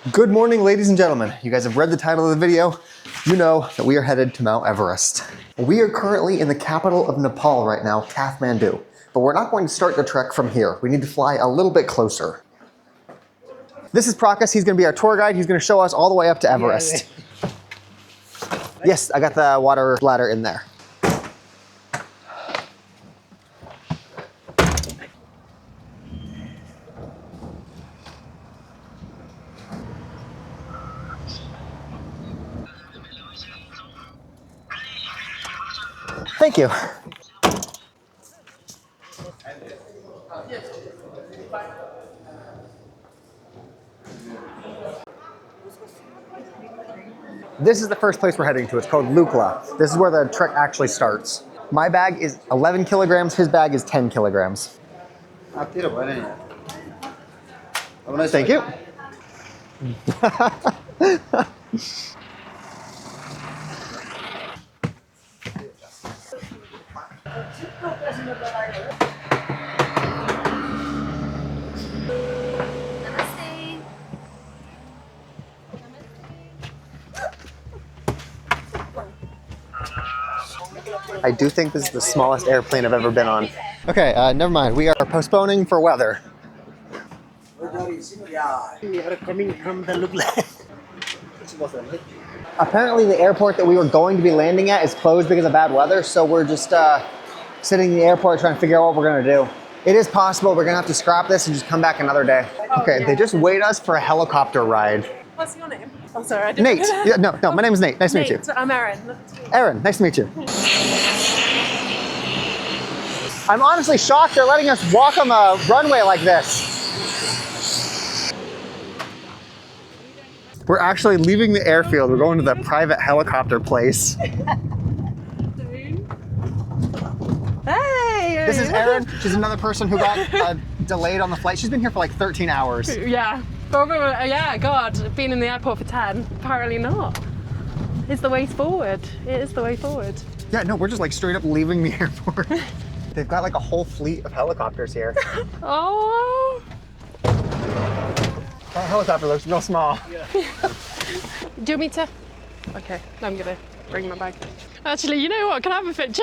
Good morning, ladies and gentlemen. You guys have read the title of the video. You know that we are headed to Mount Everest. We are currently in the capital of Nepal right now, Kathmandu. But we're not going to start the trek from here. We need to fly a little bit closer. This is Prakash. He's going to be our tour guide. He's going to show us all the way up to Everest. Yes, I got the water bladder in there. Thank you. This is the first place we're heading to. It's called Lukla. This is where the trek actually starts. My bag is 11 kilograms. His bag is 10 kilograms. Thank you. I do think this is the smallest airplane I've ever been on. Okay, never mind. We are postponing for weather. We are coming from the Lukla. Apparently the airport that we were going to be landing at is closed because of bad weather, so we're just sitting in the airport trying to figure out what we're gonna do. It is possible we're gonna have to scrap this and just come back another day. Okay, they just wait us for a helicopter ride. What's your name? Oh, sorry, I didn't Nate. Yeah, no, my name is Nate. Nice to meet you. I'm Erin. Erin, nice to meet you. I'm honestly shocked they're letting us walk on the runway like this. We're actually leaving the airfield. We're going to the private helicopter place. Hey! This is Erin. She's another person who got delayed on the flight. She's been here for like 13 hours. Yeah. Yeah, God, been in the airport for 10. Apparently not. It's the way forward. It is the way forward. Yeah, no, we're just like straight up leaving the airport. They've got like a whole fleet of helicopters here. Oh! That helicopter looks real small. Yeah. Do you want me to? Okay, I'm gonna bring my bag. Actually, you know what? Can I have a picture?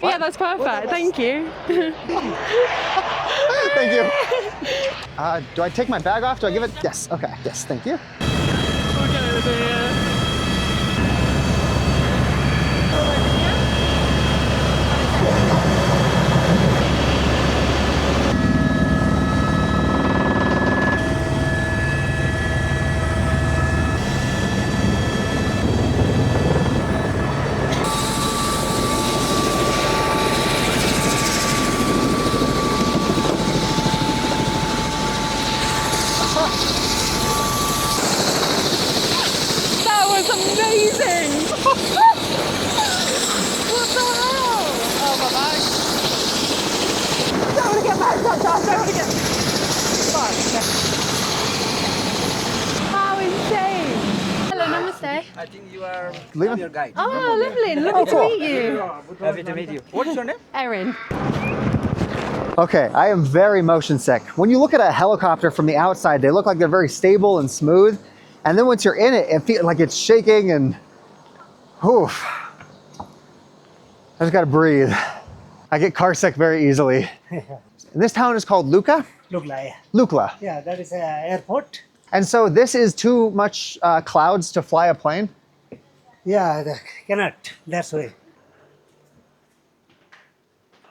Yeah, that's perfect. Thank you. Thank you. Do I take my bag off? Do I give it? Yes. Okay. Yes. Thank you. Amazing! What the hell? Oh, my bag. I don't want to get back, I don't want to get... Fuck. How insane! Hello, namaste. I think you are your guide. Oh, lovely. Lovely to meet you. Happy to meet you. What's your name? Erin. Okay, I am very motion sick. When you look at a helicopter from the outside, they look like they're very stable and smooth. And then once you're in it, it feels like it's shaking and, oof. I just gotta breathe. I get car sick very easily. And this town is called Lukla? Lukla, yeah. Lukla. Yeah, that is an airport. And so this is too much clouds to fly a plane? Yeah, cannot. That's why.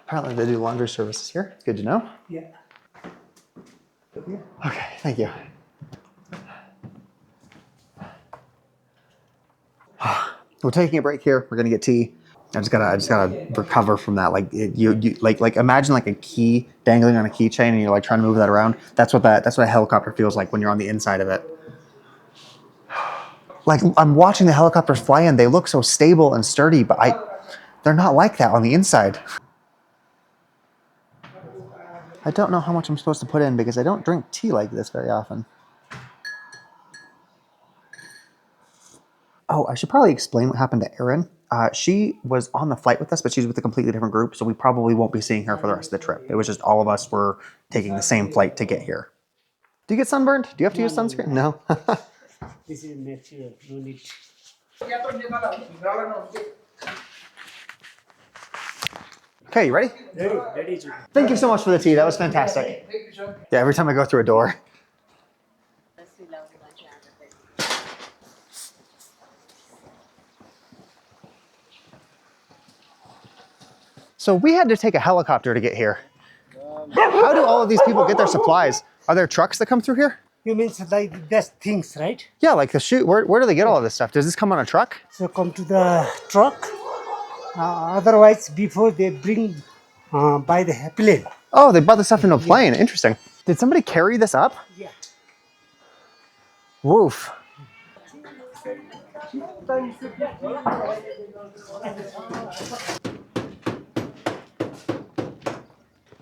Apparently they do laundry services here. Good to know. Yeah. Okay, thank you. We're taking a break here. We're gonna get tea. I just gotta recover from that. Like like imagine like a key dangling on a keychain and you're like trying to move that around. That's what a helicopter feels like when you're on the inside of it. Like I'm watching the helicopters fly in. They look so stable and sturdy, but they're not like that on the inside. I don't know how much I'm supposed to put in because I don't drink tea like this very often. Oh, I should probably explain what happened to Erin. She was on the flight with us, but she's with a completely different group, so we probably won't be seeing her for the rest of the trip. It was just all of us were taking the same flight to get here. Do you get sunburned? Do you have to use sunscreen? No. This is natural. No need. Okay, you ready? Ready. Thank you so much for the tea. That was fantastic. Yeah, every time I go through a door. So we had to take a helicopter to get here. How do all of these people get their supplies? Are there trucks that come through here? You means like that's things, right? Yeah, like the shoot. Where do they get all of this stuff? Does this come on a truck? So come to the truck. Otherwise, before they bring by the plane. Oh, they brought this stuff in a plane. Interesting. Did somebody carry this up? Yeah. Woof.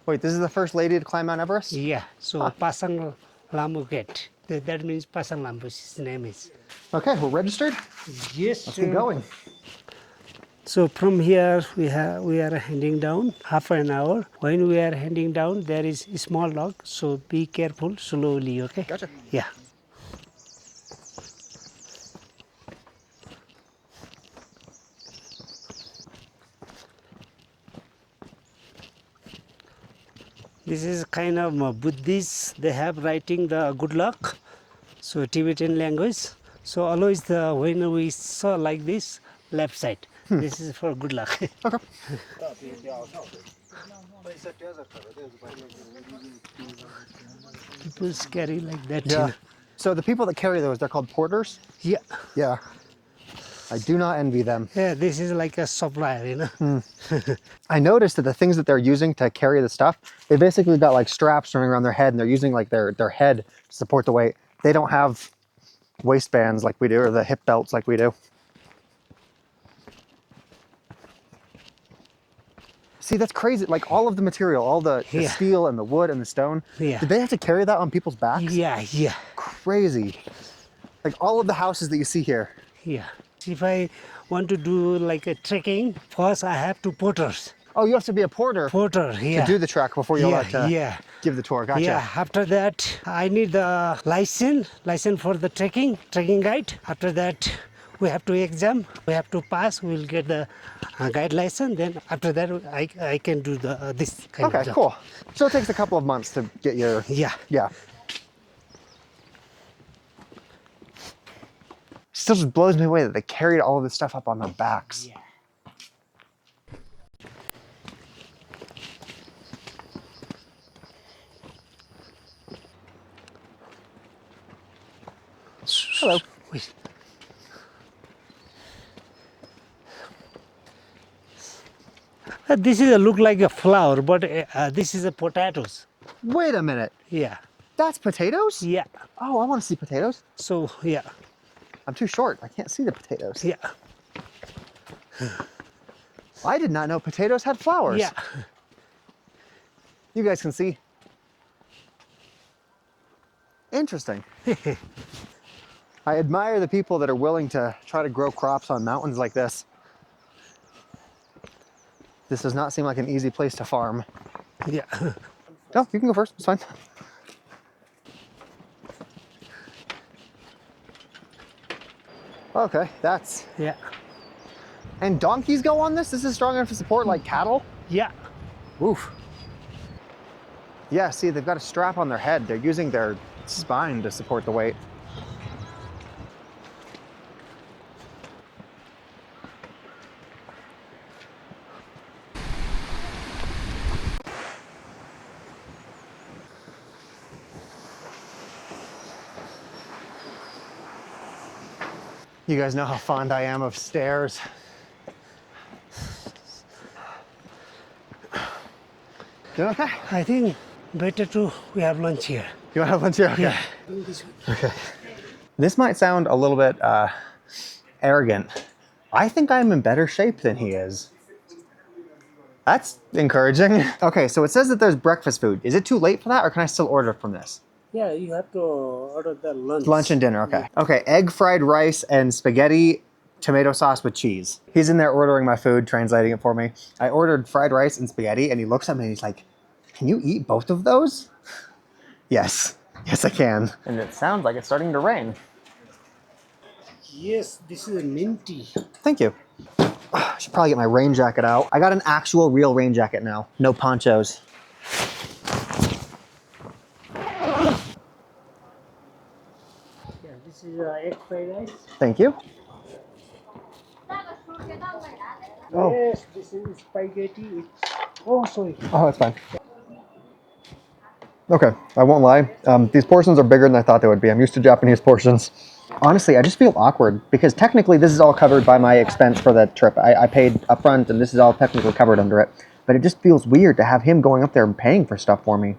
Wait, this is the first lady to climb Mount Everest? Yeah. So Pasang Lambu Gate. That means Pasang Lambu. His name is. Okay, we're registered. Yes. Let's keep going. So from here we are heading down half an hour. When we are heading down, there is a small log. So be careful, slowly. Okay. Gotcha. Yeah. This is kind of Buddhist. They have writing the good luck. So Tibetan language. So always when we saw like this left side, this is for good luck. Okay. People carry like that. Yeah. So the people that carry those, they're called porters? Yeah. Yeah. I do not envy them. Yeah. This is like a supplier. I noticed that the things that they're using to carry the stuff, they basically got like straps running around their head and they're using like their head to support the weight. They don't have waistbands like we do or the hip belts like we do. See, that's crazy. Like all of the material, all the Yeah. steel and the wood and the stone. Yeah. Did they have to carry that on people's backs? Yeah. Yeah. Crazy. Like all of the houses that you see here. Yeah. If I want to do like a trekking, first I have to porters. Oh, you have to be a porter Porter, yeah. to do the trek before you're allowed to yeah. give the tour. Gotcha. Yeah, after that, I need the license for the trekking guide. After that, we have to exam, we have to pass, we'll get the guide license. Then after that, I can do the this kind of Okay, job. cool. So it takes a couple of months to get your... Yeah. Yeah. Still just blows me away that they carried all of this stuff up on their backs. Yeah. Hello. Wait. This is look like a flower, but this is a potatoes. Wait a minute. Yeah. That's potatoes? Yeah. Oh, I want to see potatoes. So yeah. I'm too short. I can't see the potatoes. Yeah. I did not know potatoes had flowers. Yeah. You guys can see. Interesting. I admire the people that are willing to try to grow crops on mountains like this. This does not seem like an easy place to farm. Yeah. No, you can go first. It's fine. Okay, that's... Yeah. And donkeys go on this? This is strong enough to support like cattle? Yeah. Oof. Yeah, see, they've got a strap on their head. They're using their spine to support the weight. You guys know how fond I am of stairs. Doing okay? I think better to we have lunch here. You want to have lunch here? Okay. Yeah. Okay. This might sound a little bit arrogant. I think I'm in better shape than he is. That's encouraging. Okay, so it says that there's breakfast food. Is it too late for that, or can I still order from this? Yeah, you have to order the lunch. Lunch and dinner, okay. Okay, egg fried rice and spaghetti, tomato sauce with cheese. He's in there ordering my food, translating it for me. I ordered fried rice and spaghetti, and he looks at me and he's like, "Can you eat both of those?" Yes. Yes, I can. And it sounds like it's starting to rain. Yes, this is minty. Thank you. I should probably get my rain jacket out. I got an actual real rain jacket now. No ponchos. Yeah, this is egg fried rice. Thank you. Oh. Yes, this is spaghetti. Oh, sorry. Oh, that's fine. Okay, I won't lie. These portions are bigger than I thought they would be. I'm used to Japanese portions. Honestly, I just feel awkward because technically this is all covered by my expense for the trip. I paid up front and this is all technically covered under it. But it just feels weird to have him going up there and paying for stuff for me.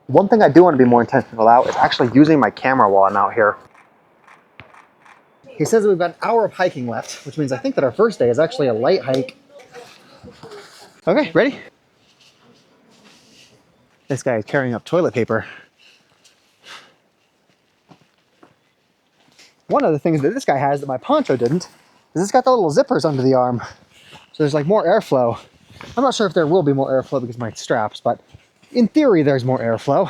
One thing I do want to be more intentional about is actually using my camera while I'm out here. He says that we've got an hour of hiking left, which means I think that our first day is actually a light hike. Okay, ready? This guy is carrying up toilet paper. One of the things that this guy has that my poncho didn't is it's got the little zippers under the arm. So there's like more airflow. I'm not sure if there will be more airflow because of my straps, but in theory there's more airflow.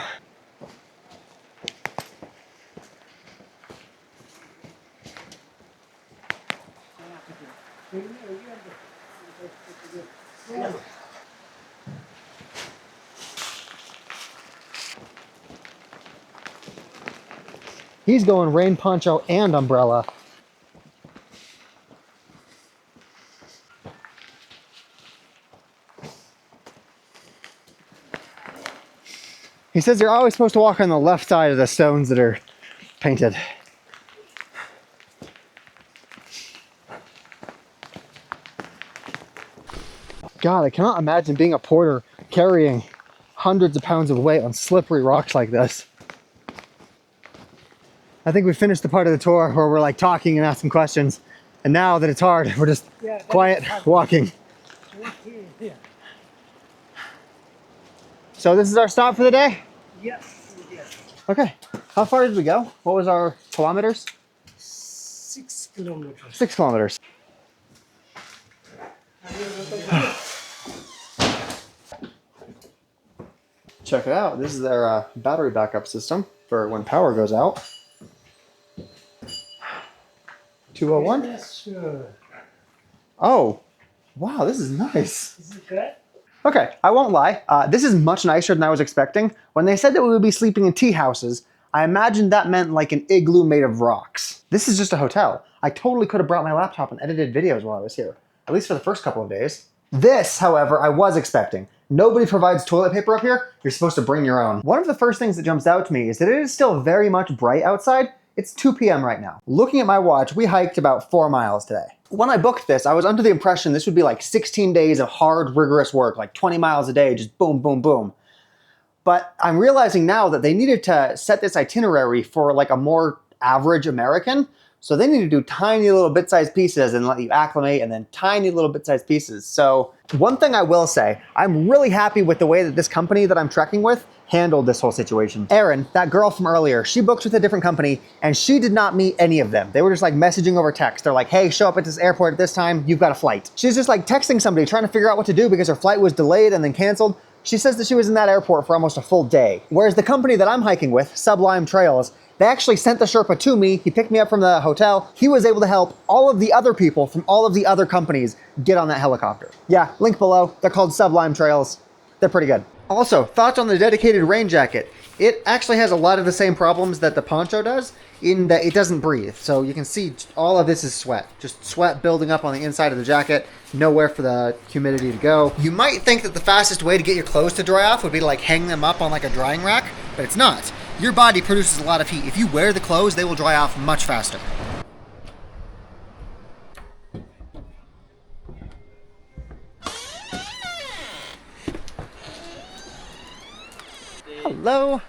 He's going rain poncho and umbrella. He says you're always supposed to walk on the left side of the stones that are painted. God, I cannot imagine being a porter carrying hundreds of pounds of weight on slippery rocks like this. I think we finished the part of the tour where we're like talking and asking questions. And now that it's hard, we're just quiet walking. Yeah. So this is our stop for the day? Yes. Yes. Okay. How far did we go? What was our kilometers? 6 kilometers. 6 kilometers. Check it out. This is their battery backup system for when power goes out. 201? Yes, sure. Oh, wow, this is nice. Is it good? Okay, I won't lie. This is much nicer than I was expecting. When they said that we would be sleeping in tea houses, I imagined that meant like an igloo made of rocks. This is just a hotel. I totally could have brought my laptop and edited videos while I was here, at least for the first couple of days. This, however, I was expecting. Nobody provides toilet paper up here. You're supposed to bring your own. One of the first things that jumps out to me is that it is still very much bright outside. It's 2 p.m. right now. Looking at my watch, we hiked about 4 miles today. When I booked this, I was under the impression this would be like 16 days of hard, rigorous work, like 20 miles a day, just boom, boom, boom. But I'm realizing now that they needed to set this itinerary for like a more average American. So they need to do tiny little bit-sized pieces and let you acclimate and then tiny little bit-sized pieces. So one thing I will say, I'm really happy with the way that this company that I'm trekking with handled this whole situation. Erin, that girl from earlier, she booked with a different company and she did not meet any of them. They were just like messaging over text. They're like, hey, show up at this airport at this time, you've got a flight. She's just like texting somebody trying to figure out what to do because her flight was delayed and then canceled. She says that she was in that airport for almost a full day. Whereas the company that I'm hiking with, Sublime Trails, they actually sent the Sherpa to me. He picked me up from the hotel. He was able to help all of the other people from all of the other companies get on that helicopter. Yeah, link below. They're called Sublime Trails. They're pretty good. Also, thoughts on the dedicated rain jacket. It actually has a lot of the same problems that the poncho does in that it doesn't breathe. So you can see all of this is sweat. Just sweat building up on the inside of the jacket. Nowhere for the humidity to go. You might think that the fastest way to get your clothes to dry off would be to like hang them up on like a drying rack, but it's not. Your body produces a lot of heat. If you wear the clothes, they will dry off much faster. Hello.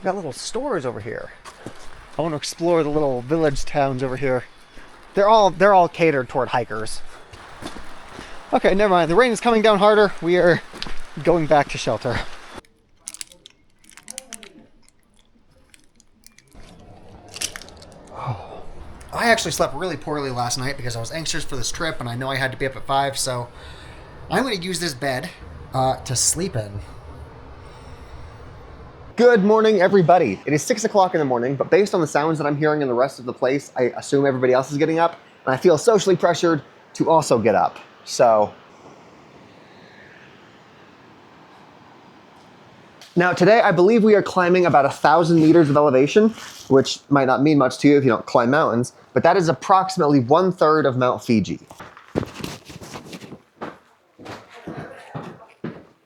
Got little stores over here. I want to explore the little village towns over here. They're all catered toward hikers. Okay, never mind. The rain is coming down harder. We are going back to shelter. I actually slept really poorly last night because I was anxious for this trip and I know I had to be up at 5, so I'm going to use this bed to sleep in. Good morning, everybody. It is 6 o'clock in the morning, but based on the sounds that I'm hearing in the rest of the place, I assume everybody else is getting up, and I feel socially pressured to also get up. So now today, I believe we are climbing about 1,000 meters of elevation, which might not mean much to you if you don't climb mountains, but that is approximately 1/3 of Mount Fiji.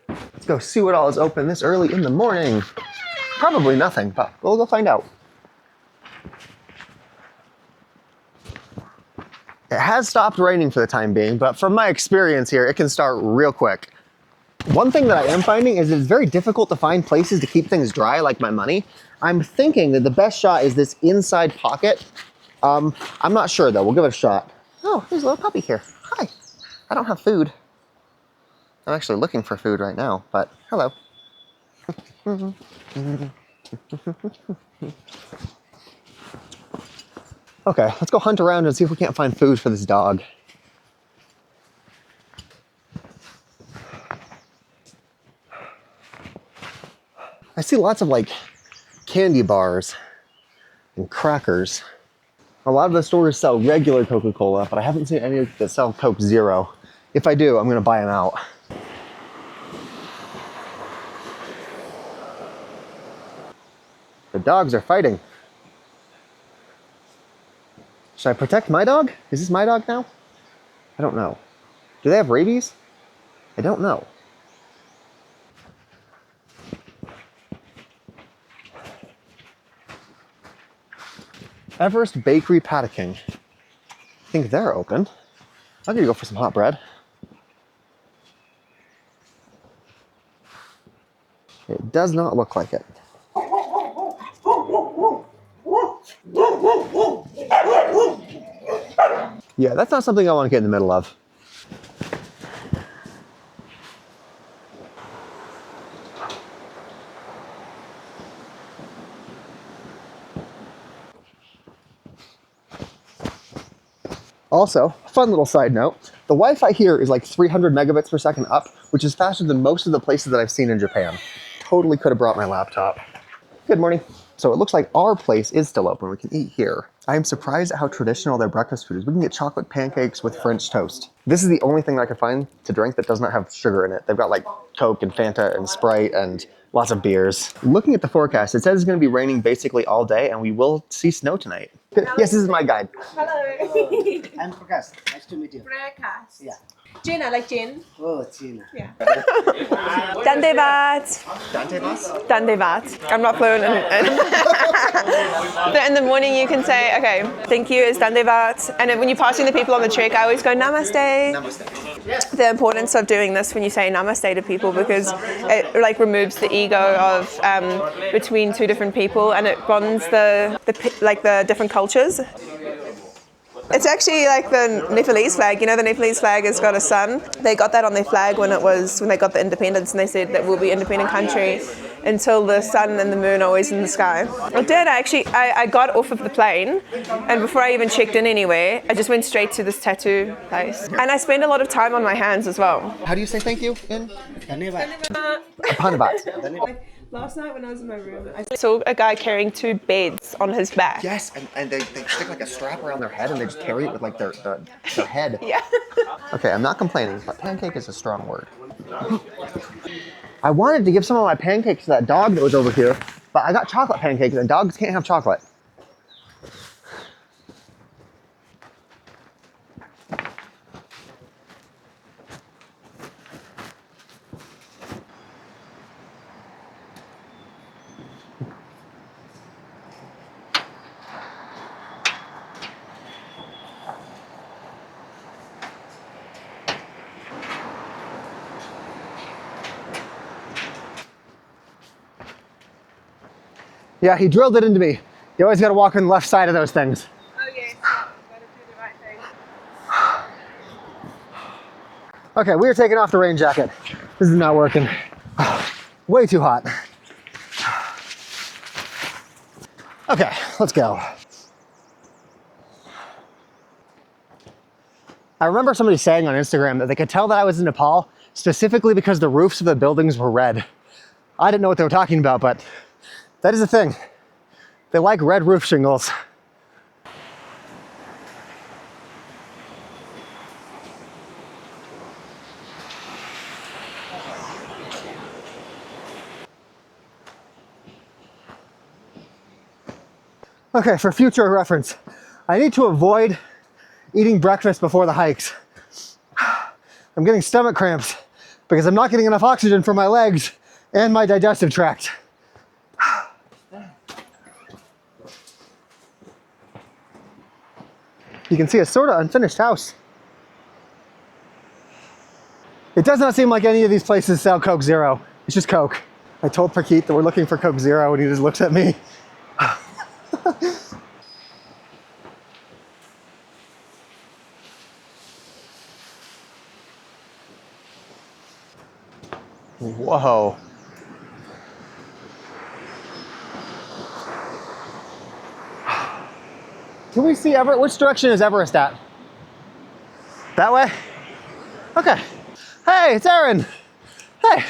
Let's go see what all is open this early in the morning. Probably nothing, but we'll go find out. It has stopped raining for the time being, but from my experience here, it can start real quick. One thing that I am finding is it's very difficult to find places to keep things dry, like my money. I'm thinking that the best shot is this inside pocket. I'm not sure though, we'll give it a shot. Oh, there's a little puppy here. Hi, I don't have food. I'm actually looking for food right now, but hello. Okay, let's go hunt around and see if we can't find food for this dog. I see lots of like candy bars and crackers. A lot of the stores sell regular Coca-Cola, but I haven't seen any that sell Coke Zero. If I do, I'm gonna buy them out. The dogs are fighting. Should I protect my dog? Is this my dog now? I don't know. Do they have rabies? I don't know. Everest Bakery Phakding. I think they're open. I'm gonna go for some hot bread. It does not look like it. Yeah, that's not something I want to get in the middle of. Also, fun little side note, the Wi-Fi here is like 300 megabits per second up, which is faster than most of the places that I've seen in Japan. Totally could have brought my laptop. Good morning. So it looks like our place is still open. We can eat here. I am surprised at how traditional their breakfast food is. We can get chocolate pancakes with French toast. This is the only thing that I could find to drink that does not have sugar in it. They've got like Coke and Fanta and Sprite and lots of beers. Looking at the forecast, it says it's going to be raining basically all day and we will see snow tonight. Yes, this is my guide. Hello. I'm Prakash. Nice to meet you. Prakash. Yeah. Jen, I like Jen. Oh, China. Yeah. Dandevat. Dante Bus? Dandevat. I'm not fluent in but in the morning you can say, okay, thank you is Dandevat. And then when you're passing the people on the trek, I always go Namaste. Namaste. The importance of doing this when you say Namaste to people, because it like removes the ego of between two different people, and it bonds the different cultures. It's actually like the Nepalese flag. You know, the Nepalese flag has got a sun. They got that on their flag when they got the independence, and they said that we'll be an independent country until the sun and the moon are always in the sky. I did. I got off of the plane, and before I even checked in anywhere, I just went straight to this tattoo place. And I spend a lot of time on my hands as well. How do you say thank you in? Dhanyavad. Dhanyavad. Last night when I was in my room, I saw a guy carrying 2 beds on his back. Yes, and they stick like a strap around their head and they just carry it with like their head. Yeah. Okay, I'm not complaining, but pancake is a strong word. I wanted to give some of my pancakes to that dog that was over here, but I got chocolate pancakes and dogs can't have chocolate. Yeah, he drilled it into me. You always gotta walk on the left side of those things. Oh yes, gotta do the right thing. Okay, we are taking off the rain jacket. This is not working. Way too hot. Okay, let's go. I remember somebody saying on Instagram that they could tell that I was in Nepal specifically because the roofs of the buildings were red. I didn't know what they were talking about, but that is a thing. They like red roof shingles. Okay, for future reference, I need to avoid eating breakfast before the hikes. I'm getting stomach cramps because I'm not getting enough oxygen for my legs and my digestive tract. You can see a sort of unfinished house. It does not seem like any of these places sell Coke Zero. It's just Coke. I told Prakit that we're looking for Coke Zero and he just looks at me. Whoa. Can we see Everest? Which direction is Everest at? That way? Okay. Hey, it's Aaron. Hey.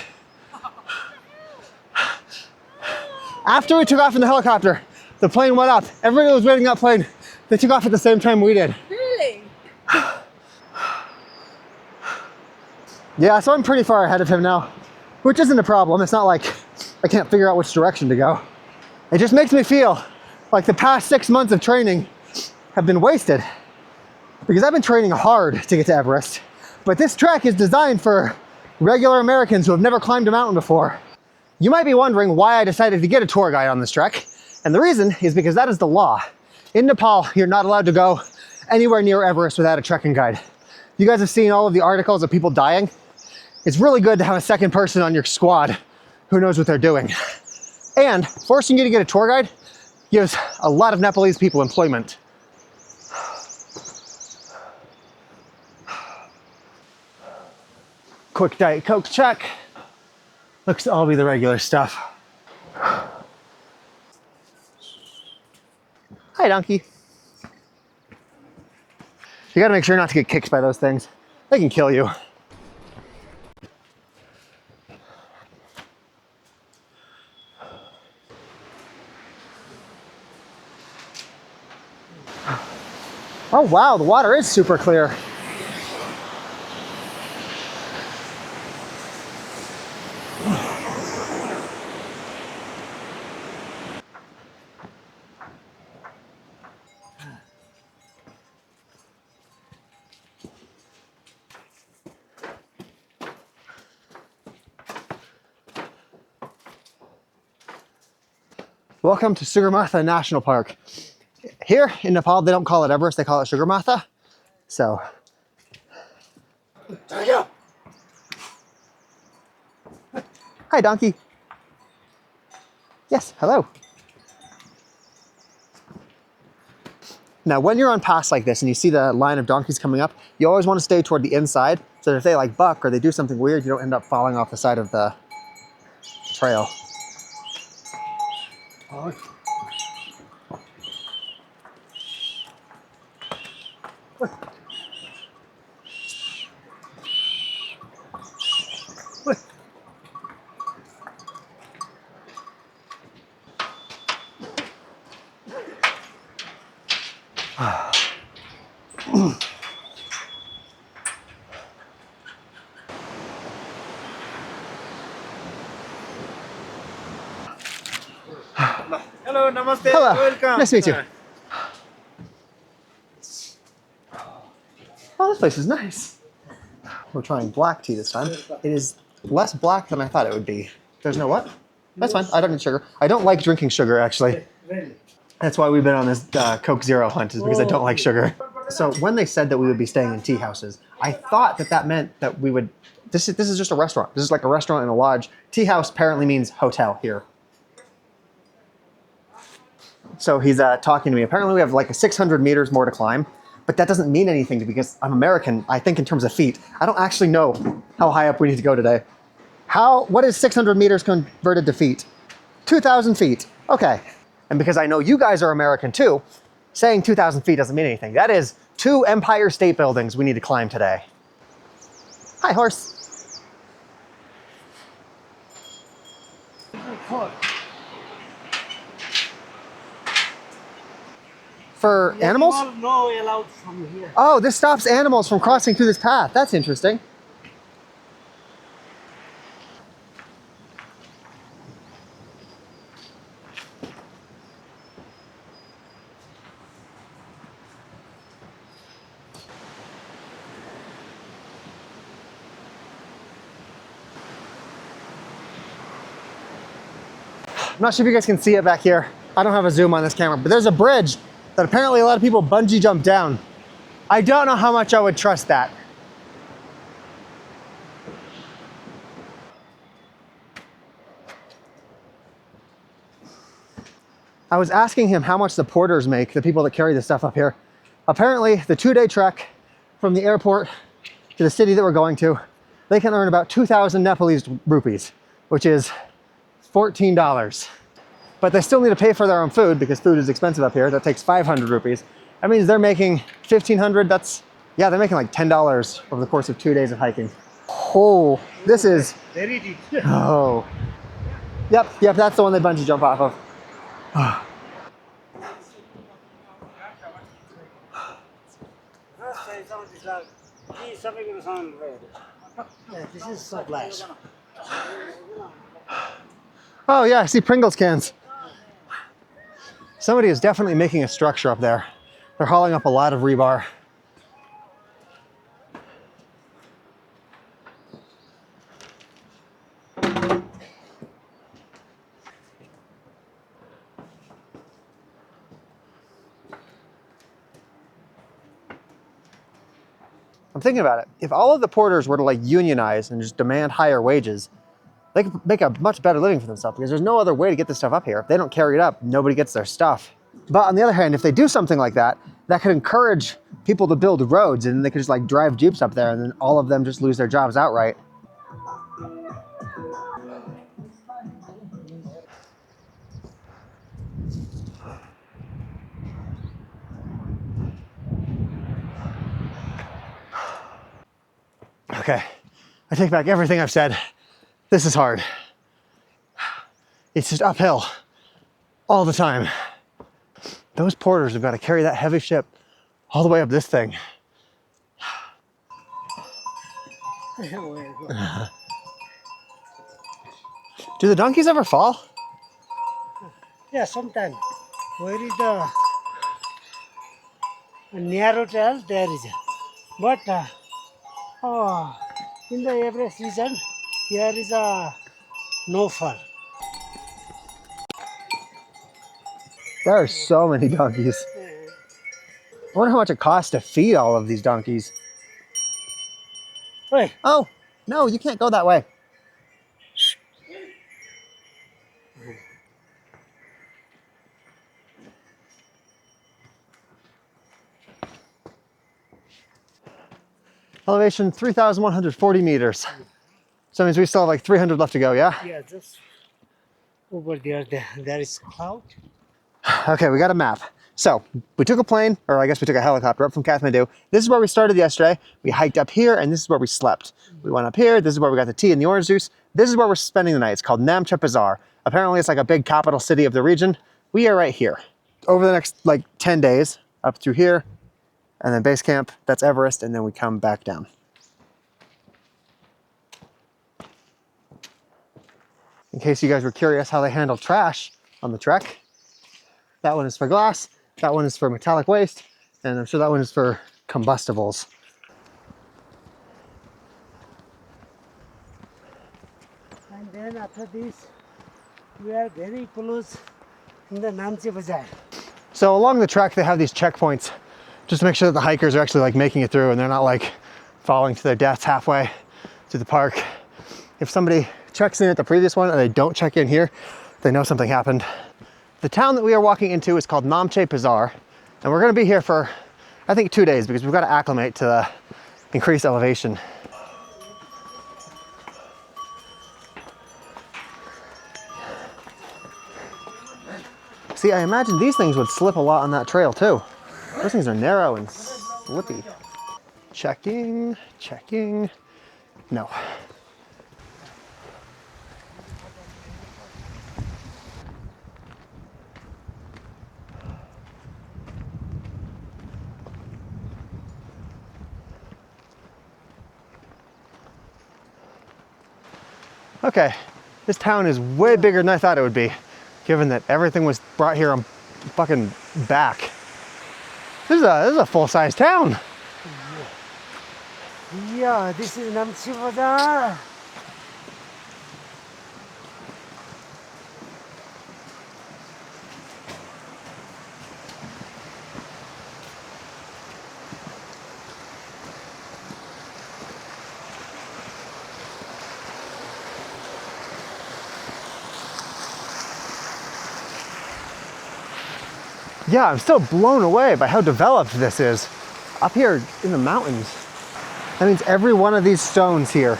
After we took off in the helicopter, the plane went up. Everybody was waiting that plane. They took off at the same time we did. Really? Yeah, so I'm pretty far ahead of him now, which isn't a problem. It's not like I can't figure out which direction to go. It just makes me feel like the past 6 months of training have been wasted because I've been training hard to get to Everest, but this trek is designed for regular Americans who have never climbed a mountain before. You might be wondering why I decided to get a tour guide on this trek, and the reason is because that is the law. In Nepal, you're not allowed to go anywhere near Everest without a trekking guide. You guys have seen all of the articles of people dying. It's really good to have a second person on your squad who knows what they're doing. And forcing you to get a tour guide gives a lot of Nepalese people employment. Quick Diet Coke check. Looks to all be the regular stuff. Hi, donkey. You gotta make sure not to get kicked by those things. They can kill you. Oh wow, the water is super clear. Welcome to Sugarmatha National Park. Here in Nepal, they don't call it Everest, they call it Sugarmatha. So. Hi, donkey. Yes, hello. Now, when you're on pass like this and you see the line of donkeys coming up, you always want to stay toward the inside so that if they like buck or they do something weird, you don't end up falling off the side of the trail. Hello, namaste. Hello, Welcome. nice to meet you. Oh, this place is nice. We're trying black tea this time. It is less black than I thought it would be. There's no what? That's fine, I don't need sugar. I don't like drinking sugar, actually. Really? That's why we've been on this Coke Zero hunt, is because I don't like sugar. So when they said that we would be staying in tea houses, I thought that that meant that we would, this is just a restaurant. This is like a restaurant and a lodge. Tea house apparently means hotel here. So he's talking to me. Apparently we have like 600 meters more to climb, but that doesn't mean anything because I'm American. I think in terms of feet. I don't actually know how high up we need to go today. What is 600 meters converted to feet? 2,000 feet. Okay. And because I know you guys are American too, saying 2,000 feet doesn't mean anything. That is 2 Empire State Buildings we need to climb today. Hi, horse. For animals? No allowed from here. Oh, this stops animals from crossing through this path. That's interesting. I'm not sure if you guys can see it back here. I don't have a zoom on this camera, but there's a bridge that apparently a lot of people bungee jump down. I don't know how much I would trust that. I was asking him how much the porters make, the people that carry the stuff up here. Apparently, the 2-day trek from the airport to the city that we're going to, they can earn about 2,000 Nepalese rupees, which is $14. But they still need to pay for their own food because food is expensive up here. That takes 500 rupees. That means they're making 1,500. Yeah, they're making like $10 over the course of 2 days of hiking. Oh, this is, Very deep. oh. Yep, that's the one they bungee jump off of. Yeah, this is supplies. Oh yeah, I see Pringles cans. Somebody is definitely making a structure up there. They're hauling up a lot of rebar. I'm thinking about it. If all of the porters were to like unionize and just demand higher wages, they could make a much better living for themselves because there's no other way to get this stuff up here. If they don't carry it up, nobody gets their stuff. But on the other hand, if they do something like that, that could encourage people to build roads and they could just like drive Jeeps up there and then all of them just lose their jobs outright. Okay, I take back everything I've said. This is hard. It's just uphill all the time. Those porters have got to carry that heavy ship all the way up this thing. Do the donkeys ever fall? Yeah, sometimes. Where is the narrow trail? There is. But in the Everest region, here is a no fall. There are so many donkeys. I wonder how much it costs to feed all of these donkeys. Hey, Oh, no, you can't go that way. Elevation 3,140 meters. So that means we still have like 300 left to go, yeah? yeah, just over there, there is cloud. Okay, we got a map. So we took a plane, or I guess we took a helicopter up from Kathmandu. This is where we started yesterday. We hiked up here, and this is where we slept. We went up here. This is where we got the tea and the orange juice. This is where we're spending the night. It's called Namche Bazaar. Apparently, it's like a big capital city of the region. We are right here. Over the next like 10 days, up through here, and then base camp, that's Everest, and then we come back down. In case you guys were curious how they handle trash on the trek, that one is for glass, that one is for metallic waste, and I'm sure that one is for combustibles. And then after this, we are very close in the Namche Bazaar. So along the trek, they have these checkpoints just to make sure that the hikers are actually like making it through and they're not like falling to their deaths halfway to the park. If somebody checks in at the previous one and they don't check in here, they know something happened. The town that we are walking into is called Namche Bazaar, and we're gonna be here for, I think, 2 days because we've got to acclimate to the increased elevation. See, I imagine these things would slip a lot on that trail too. Those things are narrow and slippy. Checking, checking. No. Okay, this town is way bigger than I thought it would be, given that everything was brought here on fucking back. This is a full-size town. Yeah, this is Namche Bazaar. Yeah, I'm still blown away by how developed this is. Up here in the mountains. That means every one of these stones here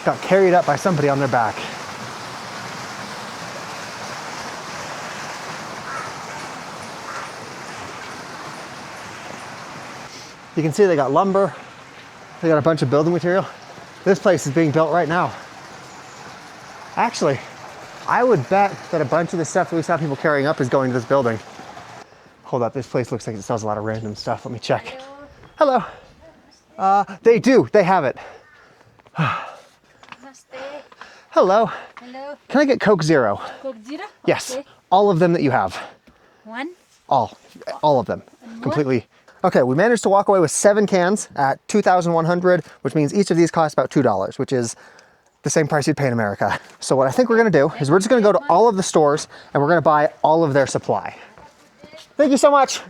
got carried up by somebody on their back. You can see they got lumber, they got a bunch of building material. This place is being built right now. Actually, I would bet that a bunch of the stuff that we saw people carrying up is going to this building. Hold up, this place looks like it sells a lot of random stuff. Let me check. Hello. They do, they have it. Hello. Hello, Can I get Coke Zero? Coke Zero? Yes, Okay. all of them that you have. One. All of them, completely. Okay, we managed to walk away with 7 cans at $2,100, which means each of these costs about $2, which is the same price you'd pay in America. So what I think we're gonna do is we're just gonna go to all of the stores and we're gonna buy all of their supply. Thank you so much.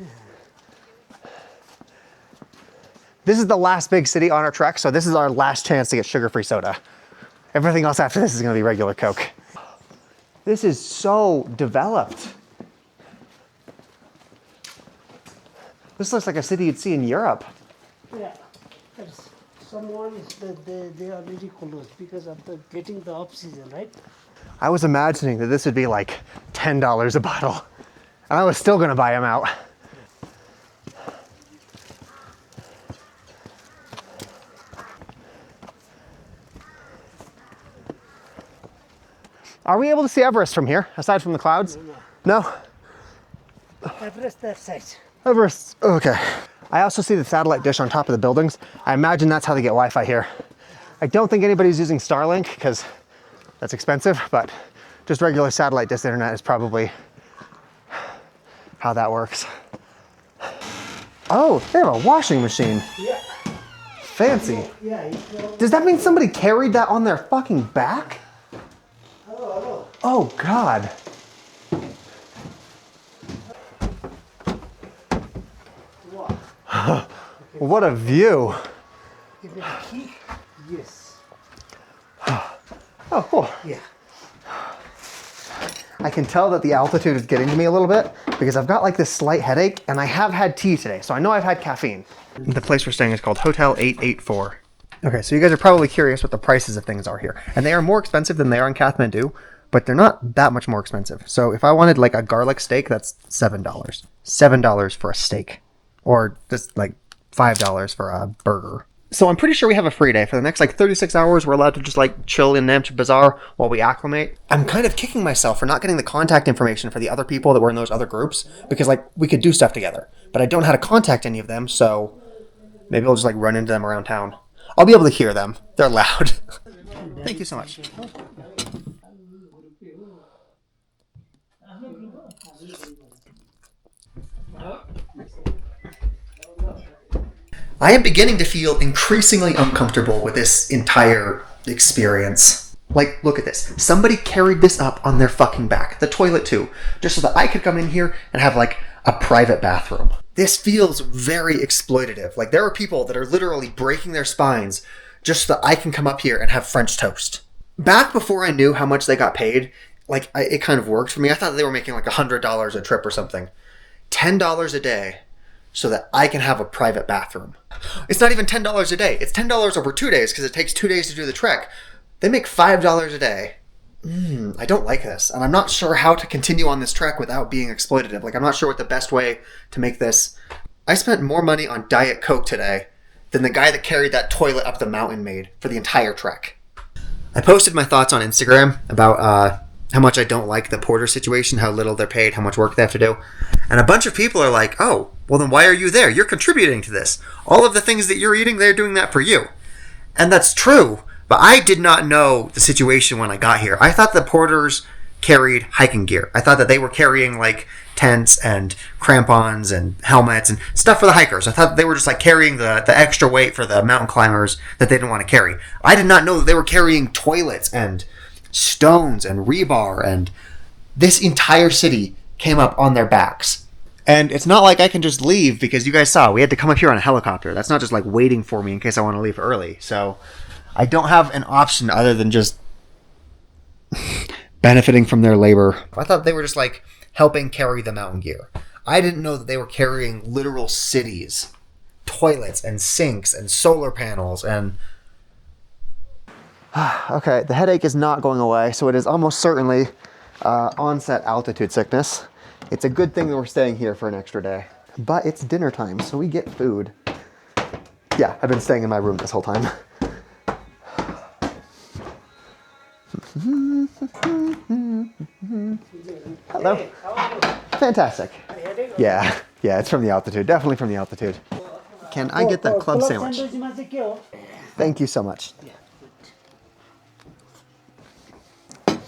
This is the last big city on our trek, so this is our last chance to get sugar-free soda. Everything else after this is gonna be regular Coke. This is so developed. This looks like a city you'd see in Europe. Yeah, that's someone is they are really close because of the getting the off season, right? I was imagining that this would be like $10 a bottle, and I was still gonna buy them out. Are we able to see Everest from here, aside from the clouds? No? Everest that side. Everest, okay. I also see the satellite dish on top of the buildings. I imagine that's how they get Wi-Fi here. I don't think anybody's using Starlink because that's expensive, but just regular satellite dish internet is probably how that works. Oh, they have a washing machine. Yeah. Fancy. Yeah. Does that mean somebody carried that on their fucking back? Hello. Oh God. What a view. Give me the key. Yes. Oh, cool. Yeah. I can tell that the altitude is getting to me a little bit because I've got like this slight headache and I have had tea today, so I know I've had caffeine. The place we're staying is called Hotel 884. Okay, so you guys are probably curious what the prices of things are here. And they are more expensive than they are in Kathmandu, but they're not that much more expensive. So if I wanted like a garlic steak, that's $7. $7 for a steak. Or just like $5 for a burger. So I'm pretty sure we have a free day. For the next like 36 hours, we're allowed to just like chill in Namche Bazaar while we acclimate. I'm kind of kicking myself for not getting the contact information for the other people that were in those other groups because like we could do stuff together. But I don't know how to contact any of them, so maybe I'll just like run into them around town. I'll be able to hear them. They're loud. Thank you so much. I am beginning to feel increasingly uncomfortable with this entire experience. Like, look at this. Somebody carried this up on their fucking back. The toilet too. Just so that I could come in here and have like a private bathroom. This feels very exploitative. Like there are people that are literally breaking their spines just so that I can come up here and have French toast. Back before I knew how much they got paid, like it kind of worked for me. I thought they were making like $100 a trip or something. $10 a day so that I can have a private bathroom. It's not even $10 a day. It's $10 over 2 days because it takes 2 days to do the trek. They make $5 a day I don't like this, and I'm not sure how to continue on this trek without being exploitative. Like, I'm not sure what the best way to make this. I spent more money on Diet Coke today than the guy that carried that toilet up the mountain made for the entire trek. I posted my thoughts on Instagram about how much I don't like the porter situation, how little they're paid, how much work they have to do. And a bunch of people are like, oh, well then why are you there? You're contributing to this. All of the things that you're eating, they're doing that for you. And that's true, but I did not know the situation when I got here. I thought the porters carried hiking gear. I thought that they were carrying like tents and crampons and helmets and stuff for the hikers. I thought they were just like carrying the extra weight for the mountain climbers that they didn't want to carry. I did not know that they were carrying toilets and stones and rebar, and this entire city came up on their backs. And it's not like I can just leave, because you guys saw we had to come up here on a helicopter. That's not just like waiting for me in case I want to leave early. So I don't have an option other than just benefiting from their labor. I thought they were just like helping carry the mountain gear. I didn't know that they were carrying literal cities, toilets and sinks and solar panels and... Okay, the headache is not going away, so it is almost certainly onset altitude sickness. It's a good thing that we're staying here for an extra day. But it's dinner time, so we get food. Yeah, I've been staying in my room this whole time. Hello. Fantastic. Yeah, it's from the altitude. Definitely from the altitude. Can I get that club sandwich? Thank you so much.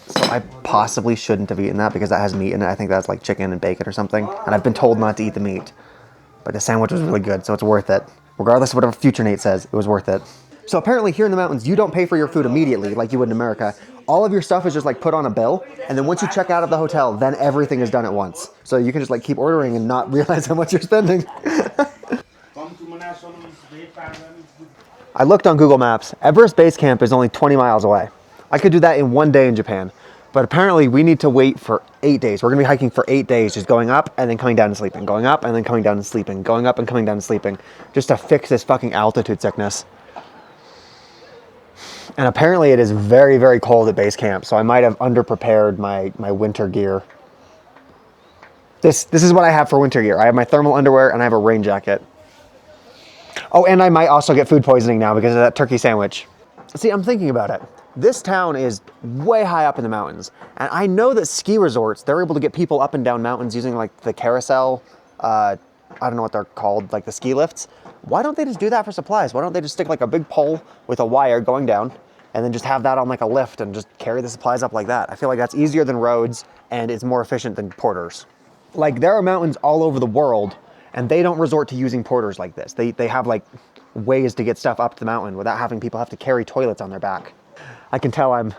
So I possibly shouldn't have eaten that because that has meat in it. I think that's like chicken and bacon or something. And I've been told not to eat the meat. But the sandwich was really good, so it's worth it. Regardless of whatever future Nate says, it was worth it. So apparently here in the mountains, you don't pay for your food immediately like you would in America. All of your stuff is just like put on a bill, and then once you check out of the hotel, then everything is done at once. So you can just like keep ordering and not realize how much you're spending. I looked on Google Maps. Everest Base Camp is only 20 miles away. I could do that in one day in Japan. But apparently we need to wait for 8 days. We're gonna be hiking for 8 days, just going up and then coming down and sleeping, going up and then coming down and sleeping, going up and coming down and sleeping, just to fix this fucking altitude sickness. And apparently it is very, very cold at base camp, so I might have underprepared my winter gear. This is what I have for winter gear. I have my thermal underwear and I have a rain jacket. Oh, and I might also get food poisoning now because of that turkey sandwich. See, I'm thinking about it. This town is way high up in the mountains, and I know that ski resorts, they're able to get people up and down mountains using like the carousel, I don't know what they're called, like the ski lifts. Why don't they just do that for supplies? Why don't they just stick like a big pole with a wire going down and then just have that on like a lift and just carry the supplies up like that? I feel like that's easier than roads and it's more efficient than porters. Like there are mountains all over the world and they don't resort to using porters like this. They have like ways to get stuff up the mountain without having people have to carry toilets on their back. I can tell I'm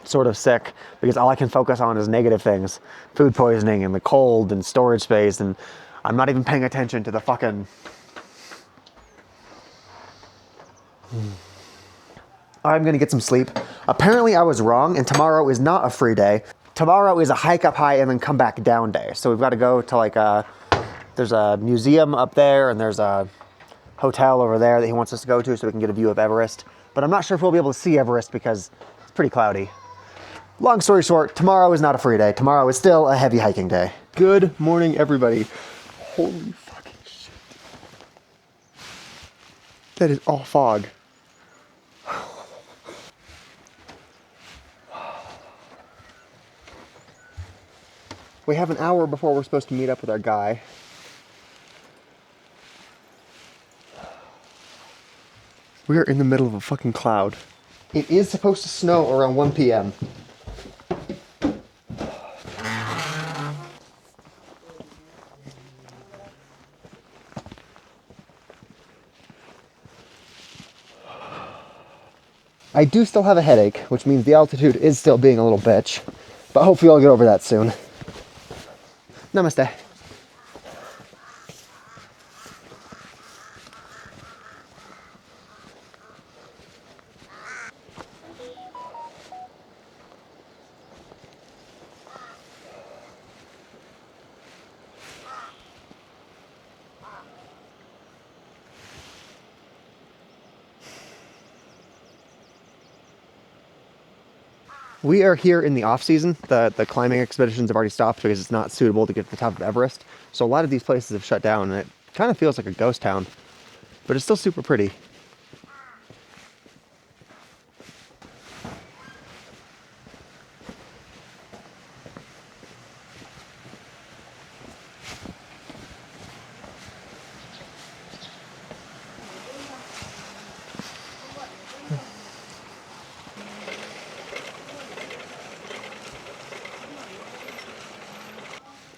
sort of sick because all I can focus on is negative things. Food poisoning and the cold and storage space, and I'm not even paying attention to the fucking... I'm gonna get some sleep. Apparently I was wrong and tomorrow is not a free day. Tomorrow is a hike up high and then come back down day. So we've got to go to like there's a museum up there and there's a hotel over there that he wants us to go to so we can get a view of Everest. But I'm not sure if we'll be able to see Everest because it's pretty cloudy. Long story short, tomorrow is not a free day. Tomorrow is still a heavy hiking day. Good morning, everybody. Holy fucking shit. That is all fog. We have an hour before we're supposed to meet up with our guy. We are in the middle of a fucking cloud. It is supposed to snow around 1 p.m. I do still have a headache, which means the altitude is still being a little bitch, but hopefully I'll get over that soon. Namaste. We are here in the off season. The climbing expeditions have already stopped because it's not suitable to get to the top of Everest. So a lot of these places have shut down and it kind of feels like a ghost town, but it's still super pretty.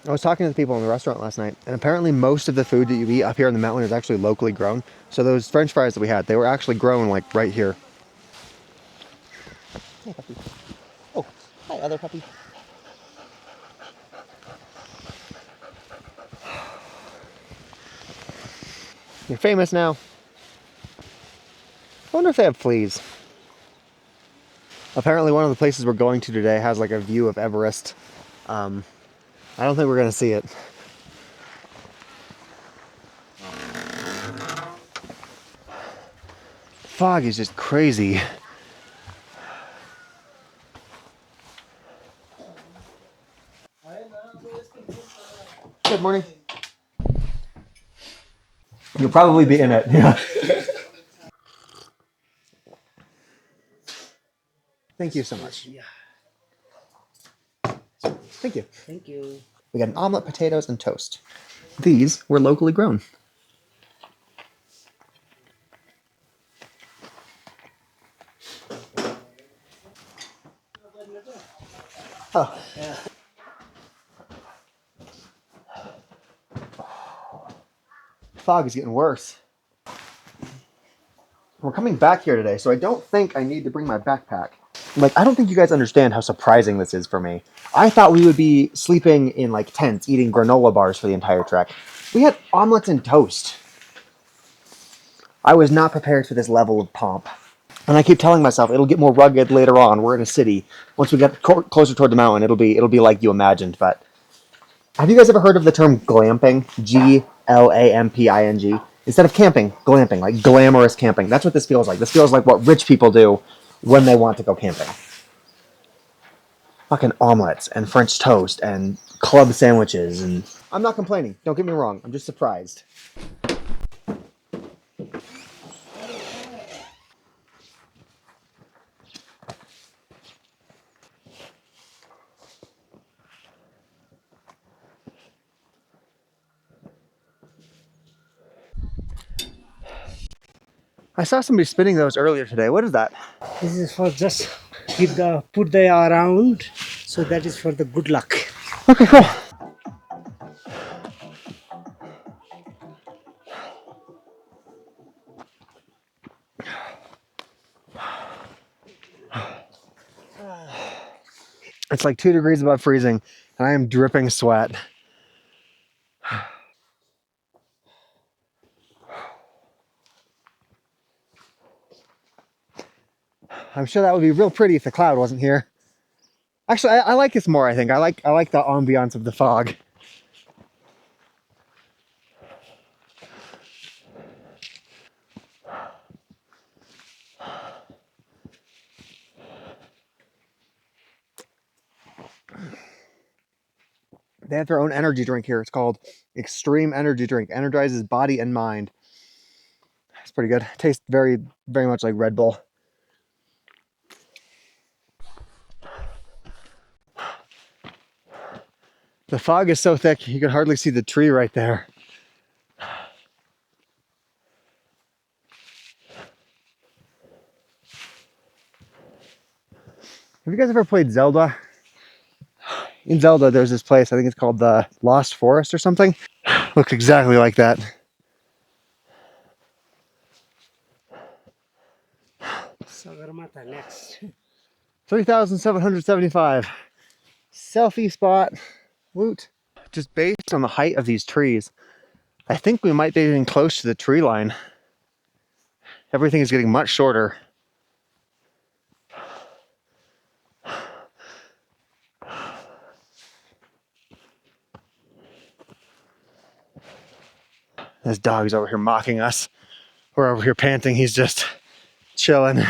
I was talking to the people in the restaurant last night, and apparently most of the food that you eat up here in the mountain is actually locally grown. So those French fries that we had, they were actually grown like right here. Hey, puppy. Oh, hi, other puppy. You're famous now. I wonder if they have fleas. Apparently one of the places we're going to today has like a view of Everest. I don't think we're gonna see it. Fog is just crazy. Good morning. You'll probably be in it, yeah. Thank you so much. Yeah. Thank you. Thank you. We got an omelet, potatoes, and toast. These were locally grown. Oh. Fog is getting worse. We're coming back here today, so I don't think I need to bring my backpack. Like, I don't think you guys understand how surprising this is for me. I thought we would be sleeping in like tents, eating granola bars for the entire trek. We had omelets and toast. I was not prepared for this level of pomp. And I keep telling myself it'll get more rugged later on. We're in a city. Once we get closer toward the mountain, it'll be like you imagined. But have you guys ever heard of the term glamping? Glamping. Instead of camping, glamping, like glamorous camping. That's what this feels like. This feels like what rich people do when they want to go camping. Fucking omelets and French toast and club sandwiches, and I'm not complaining. Don't get me wrong. I'm just surprised. I saw somebody spinning those earlier today. What is that? This is for just put the around. So that is for the good luck. Okay, cool. It's like 2 degrees above freezing, and I am dripping sweat. I'm sure that would be real pretty if the cloud wasn't here. Actually, I like this more, I think. I like the ambiance of the fog. They have their own energy drink here. It's called Extreme Energy Drink. Energizes body and mind. It's pretty good. Tastes very, very much like Red Bull. The fog is so thick, you can hardly see the tree right there. Have you guys ever played Zelda? In Zelda, there's this place, I think it's called the Lost Forest or something. Looks exactly like that. Sagarmatha next. 3,775. Selfie spot. Woot. Just based on the height of these trees, I think we might be getting close to the tree line. Everything is getting much shorter. This dog's over here mocking us. We're over here panting. He's just chilling.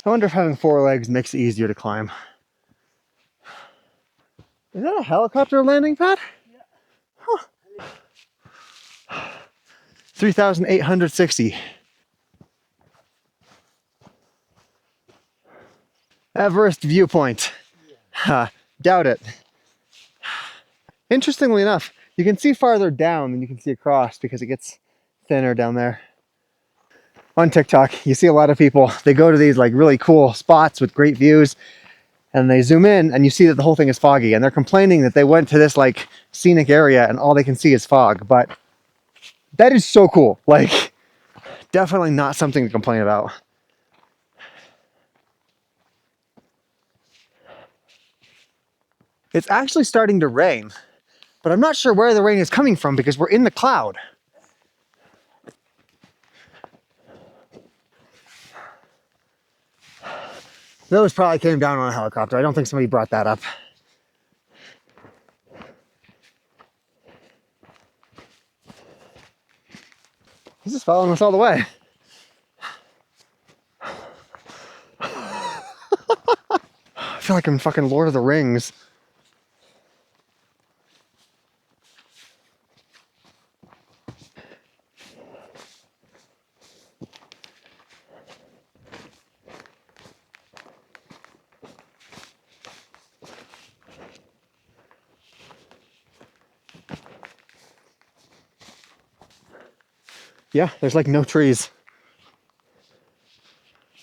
I wonder if having 4 legs makes it easier to climb. Is that a helicopter landing pad? Huh. 3,860. Everest viewpoint. Doubt it. Interestingly enough, you can see farther down than you can see across because it gets thinner down there. On TikTok, you see a lot of people, they go to these like really cool spots with great views and they zoom in and you see that the whole thing is foggy and they're complaining that they went to this like scenic area and all they can see is fog. But that is so cool. Like, definitely not something to complain about. It's actually starting to rain, but I'm not sure where the rain is coming from because we're in the cloud. Those probably came down on a helicopter. I don't think somebody brought that up. He's just following us all the way. I feel like I'm fucking Lord of the Rings. Yeah, there's like no trees.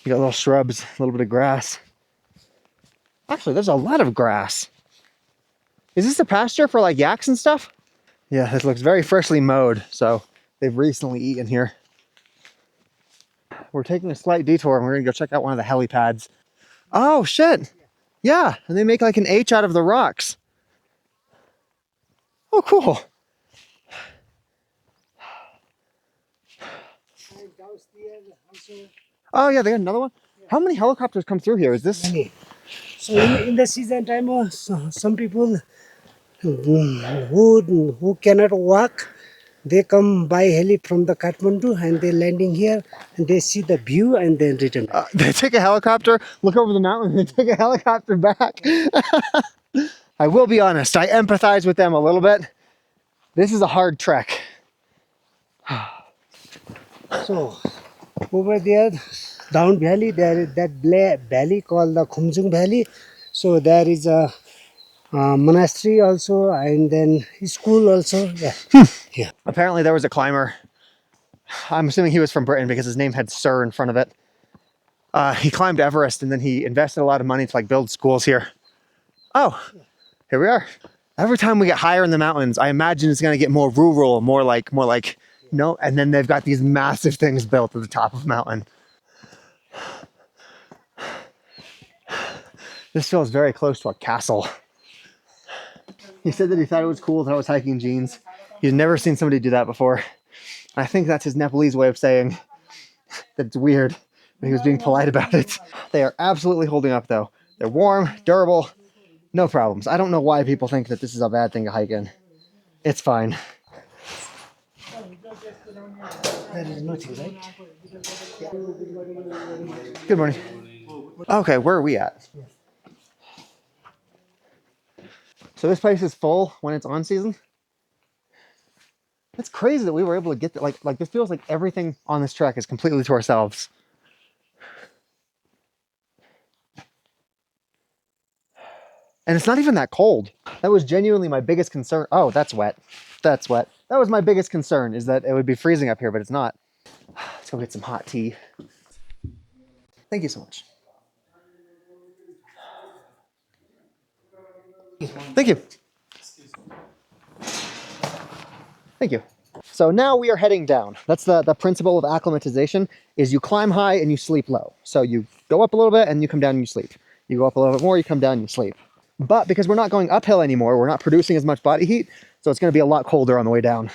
You got little shrubs, a little bit of grass. Actually, there's a lot of grass. Is this a pasture for like yaks and stuff? Yeah, this looks very freshly mowed, so they've recently eaten here. We're taking a slight detour and we're gonna go check out one of the helipads. Oh shit! Yeah, and they make like an H out of the rocks. Oh, cool. And downstairs also Oh yeah, they got another one. How many helicopters come through here? Is this? many. So in the season time, some people who cannot walk, they come by heli from the Kathmandu and they landing here and they see the view and then return back. They take a helicopter, look over the mountain, and take a helicopter back. I will be honest, I empathize with them a little bit. This is a hard trek. So over there, down valley, there is that valley called the Khumjung Valley. So there is a monastery also and then school also. Yeah. Apparently there was a climber. I'm assuming he was from Britain because his name had Sir in front of it. He climbed Everest and then he invested a lot of money to like build schools here. Oh, here we are. Every time we get higher in the mountains, I imagine it's gonna get more rural, more like, no, and then they've got these massive things built at the top of the mountain. This feels very close to a castle. He said that he thought it was cool that I was hiking jeans. He's never seen somebody do that before. I think that's his Nepalese way of saying that it's weird, but he was being polite about it. They are absolutely holding up though. They're warm, durable, no problems. I don't know why people think that this is a bad thing to hike in. It's fine. There is nothing, right? Good morning. Okay, where are we at? So this place is full when it's on season? It's crazy that we were able to get that. Like this feels like everything on this trek is completely to ourselves. And it's not even that cold. That was genuinely my biggest concern. Oh, that's wet. That's wet. That was my biggest concern, is that it would be freezing up here, but it's not. Let's go get some hot tea. Thank you so much. Thank you. Thank you. So now we are heading down. That's the principle of acclimatization, is you climb high and you sleep low. So you go up a little bit and you come down and you sleep. You go up a little bit more, you come down and you sleep. But because we're not going uphill anymore, we're not producing as much body heat, so it's gonna be a lot colder on the way down.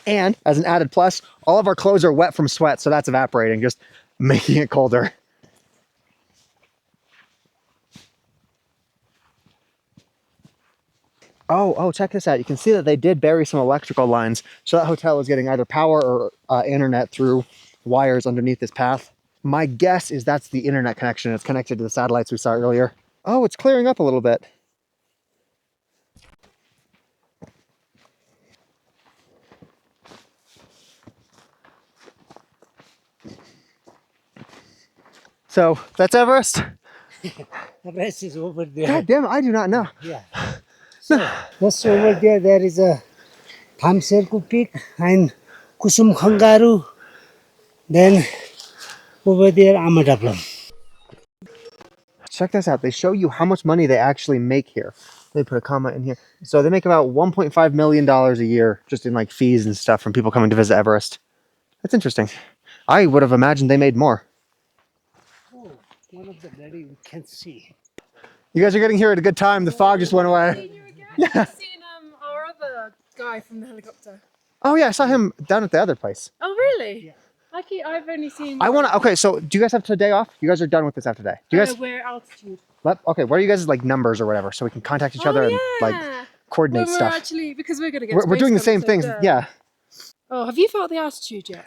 And as an added plus, all of our clothes are wet from sweat, so that's evaporating, just making it colder. Oh, check this out. You can see that they did bury some electrical lines. So that hotel is getting either power or internet through wires underneath this path. My guess is that's the internet connection. It's connected to the satellites we saw earlier. Oh, it's clearing up a little bit. So that's Everest. The rest is over there. God damn it, I do not know. Yeah. So just over there is a Thamserku Peak and Kusum Khangaru. Then over there Amadaplam. Check this out. They show you how much money they actually make here. They put a comma in here. So they make about $1.5 million a year just in like fees and stuff from people coming to visit Everest. That's interesting. I would have imagined they made more. Oh, one of the lady we can see. You guys are getting here at a good time. The fog just went away. Yeah. I've seen our other guy from the helicopter. Oh yeah, I saw him down at the other place. Oh really? Yeah. I've only seen. I want to. Okay, so do you guys have today off? You guys are done with this after today. Do you guys? Where altitude? Okay, what are you guys like numbers or whatever, so we can contact each other and like coordinate When we're stuff. actually, because we're gonna get. We're doing the same things. Yeah. Oh, have you felt the altitude yet?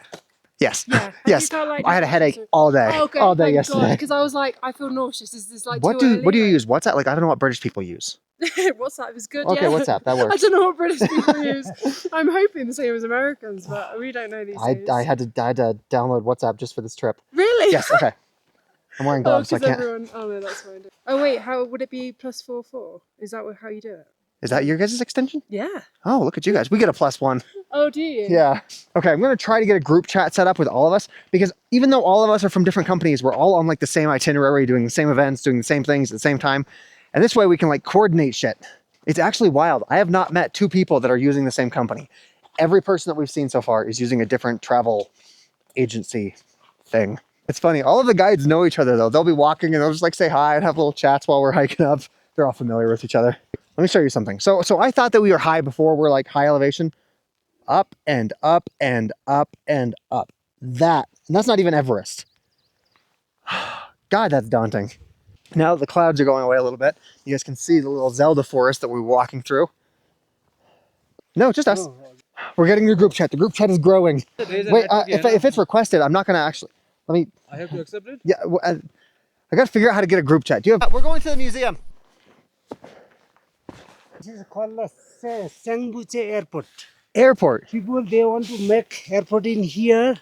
Yes. Yeah. Have Yes. you felt like I had a headache all day. Oh, okay. All day Thank yesterday. Because I was like, I feel nauseous. Is this like What too do you early? use? WhatsApp? Like I don't know what British people use. WhatsApp is good. Okay, Yeah. WhatsApp, that works. I don't know what British people use. I'm hoping the same as Americans, but we don't know these days. I had to download WhatsApp just for this trip. Really? Yes. Okay. I'm wearing gloves, so I can't. Oh no, that's fine. Oh wait, how would it be +44? Is that how you do it? Is that your guys' extension? Yeah. Oh, look at you guys. We get a +1. Oh, do you? Yeah. Okay, I'm gonna try to get a group chat set up with all of us because even though all of us are from different companies, we're all on like the same itinerary, doing the same events, doing the same things at the same time. And this way we can like coordinate shit. It's actually wild. I have not met 2 people that are using the same company. Every person that we've seen so far is using a different travel agency thing. It's funny. All of the guides know each other though. They'll be walking and they'll just like say hi and have little chats while we're hiking up. They're all familiar with each other. Let me show you something. So I thought that we were high before. We're like high elevation. Up and up and up and up. And that's not even Everest. God, that's daunting. Now that the clouds are going away a little bit, you guys can see the little Zelda forest that we're walking through. No, just us. We're getting your group chat. The group chat is growing. Wait, if it's requested, I'm not going to actually. Let me. I have to accept it? Yeah, I got to figure out how to get a group chat. We're going to the museum. This is called the Sengbuche Airport. Airport. People they want to make airport in here,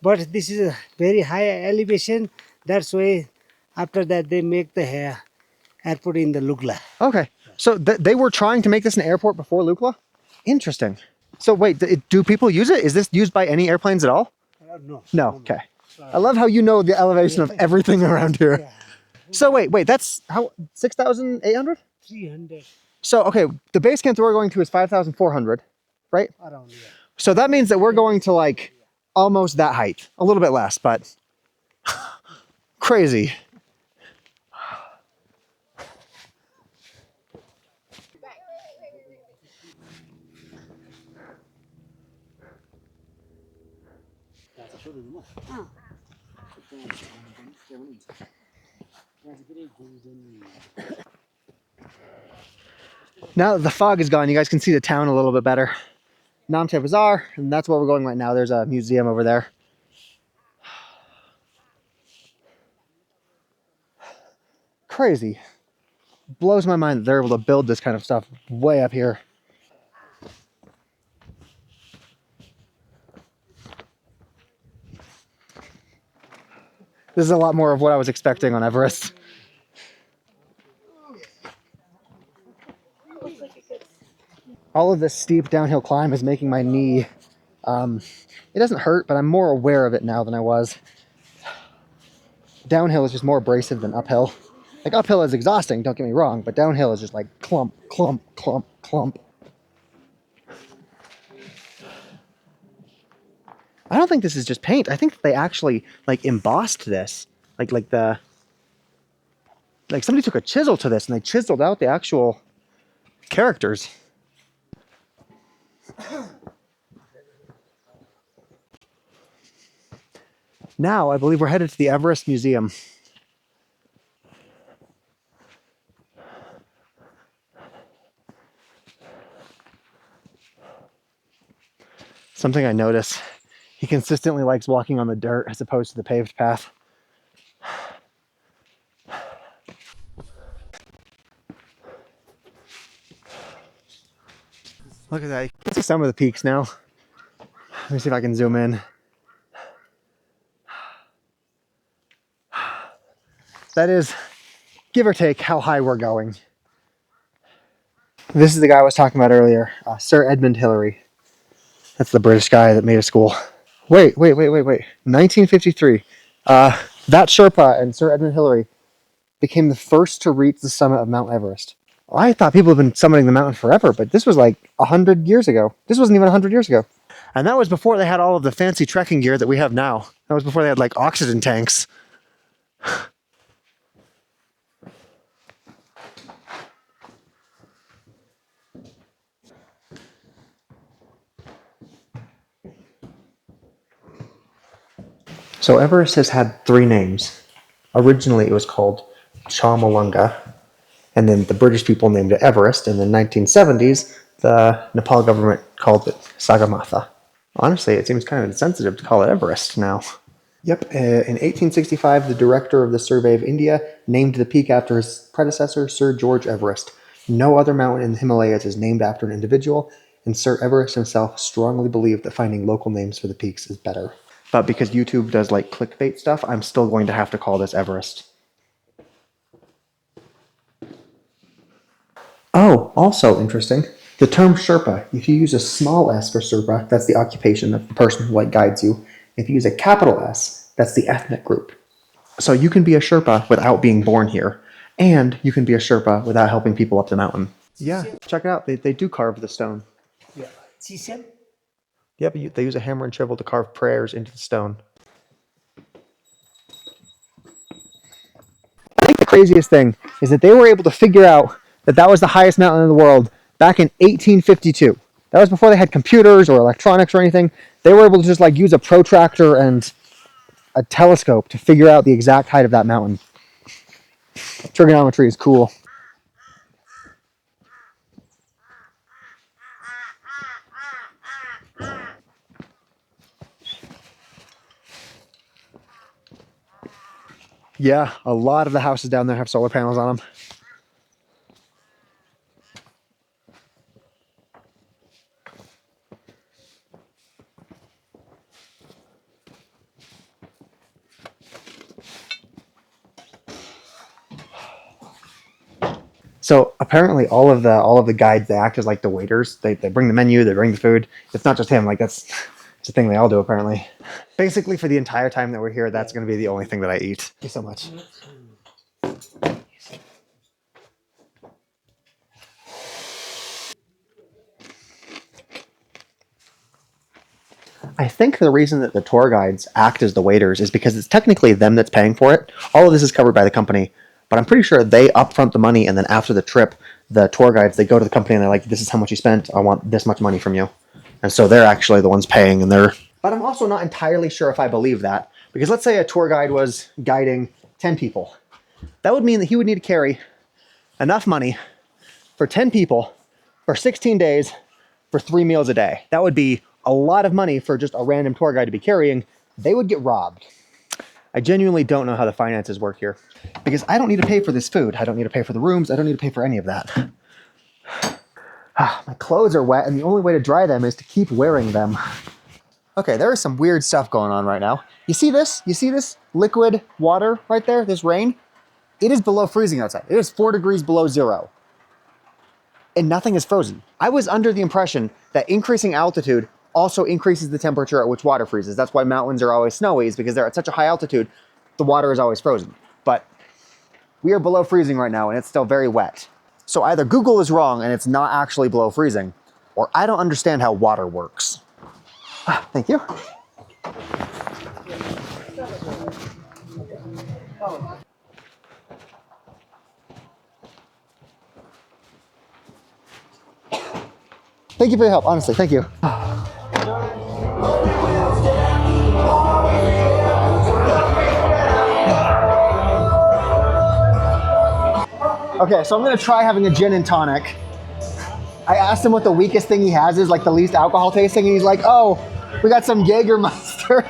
but this is a very high elevation. That's why after that they make the airport in the Lukla. Okay. So they were trying to make this an airport before Lukla? Interesting. So wait, do people use it? Is this used by any airplanes at all? No. No. Okay. I love how you know the elevation of everything around here. Yeah. So wait, that's how 6,800? 300 So okay, the base camp that we're going to is 5,400, right? around here. So that means that we're going to like almost that height, a little bit less, but crazy. Now that the fog is gone, you guys can see the town a little bit better. Namche Bazaar, and that's where we're going right now. There's a museum over there. Crazy. Blows my mind that they're able to build this kind of stuff way up here. This is a lot more of what I was expecting on Everest. All of this steep downhill climb is making my knee, it doesn't hurt, but I'm more aware of it now than I was. Downhill is just more abrasive than uphill. Like uphill is exhausting, don't get me wrong, but downhill is just like clump, clump, clump, clump. I don't think this is just paint. I think they actually like embossed this. Like somebody took a chisel to this and they chiseled out the actual characters. Now I believe we're headed to the Everest Museum. Something I notice, he consistently likes walking on the dirt as opposed to the paved path. Look at that. You can see some of the peaks now. Let me see if I can zoom in. That is, give or take, how high we're going. This is the guy I was talking about earlier, Sir Edmund Hillary. That's the British guy that made a school. Wait. 1953. That Sherpa and Sir Edmund Hillary became the first to reach the summit of Mount Everest. I thought people have been summiting the mountain forever, but this was like 100 years ago. This wasn't even 100 years ago. And that was before they had all of the fancy trekking gear that we have now. That was before they had like oxygen tanks. So Everest has had 3 names. Originally it was called Chomolungma, and then the British people named it Everest. In the 1970s, the Nepal government called it Sagarmatha. Honestly, it seems kind of insensitive to call it Everest now. Yep, in 1865, the director of the Survey of India named the peak after his predecessor, Sir George Everest. No other mountain in the Himalayas is named after an individual, and Sir Everest himself strongly believed that finding local names for the peaks is better. But because YouTube does like clickbait stuff, I'm still going to have to call this Everest. Oh, also interesting. The term Sherpa, if you use a small s for Sherpa, that's the occupation of the person who like guides you. If you use a capital S, that's the ethnic group. So you can be a Sherpa without being born here, and you can be a Sherpa without helping people up the mountain. Yeah, check it out. They do carve the stone. Yeah. Chisel? Yeah, but they use a hammer and chisel to carve prayers into the stone. I think the craziest thing is that they were able to figure out that that was the highest mountain in the world back in 1852. That was before they had computers or electronics or anything. They were able to just like use a protractor and a telescope to figure out the exact height of that mountain. Trigonometry is cool. Yeah, a lot of the houses down there have solar panels on them. So apparently all of the guides, they act as like the waiters. They bring the menu, they bring the food. It's not just him, like that's it's a thing they all do apparently. Basically for the entire time that we're here, that's gonna be the only thing that I eat. Thank you so much. I think the reason that the tour guides act as the waiters is because it's technically them that's paying for it. All of this is covered by the company, but I'm pretty sure they upfront the money, and then after the trip, the tour guides, they go to the company and they're like, this is how much you spent, I want this much money from you. And so they're actually the ones paying, and they're... But I'm also not entirely sure if I believe that, because let's say a tour guide was guiding 10 people. That would mean that he would need to carry enough money for 10 people for 16 days for 3 meals a day. That would be a lot of money for just a random tour guide to be carrying. They would get robbed. I genuinely don't know how the finances work here, because I don't need to pay for this food. I don't need to pay for the rooms. I don't need to pay for any of that. My clothes are wet, and the only way to dry them is to keep wearing them. Okay, there is some weird stuff going on right now. You see this? You see this liquid water right there? This rain? It is below freezing outside. It is 4 degrees below zero. And nothing is frozen. I was under the impression that increasing altitude also increases the temperature at which water freezes. That's why mountains are always snowy, is because they're at such a high altitude, the water is always frozen. But we are below freezing right now, and it's still very wet. So either Google is wrong and it's not actually below freezing, or I don't understand how water works. Thank you. Thank you for your help, honestly, thank you. Okay, so I'm gonna try having a gin and tonic. I asked him what the weakest thing he has is, like the least alcohol tasting, and he's like, oh, we got some Jägermeister.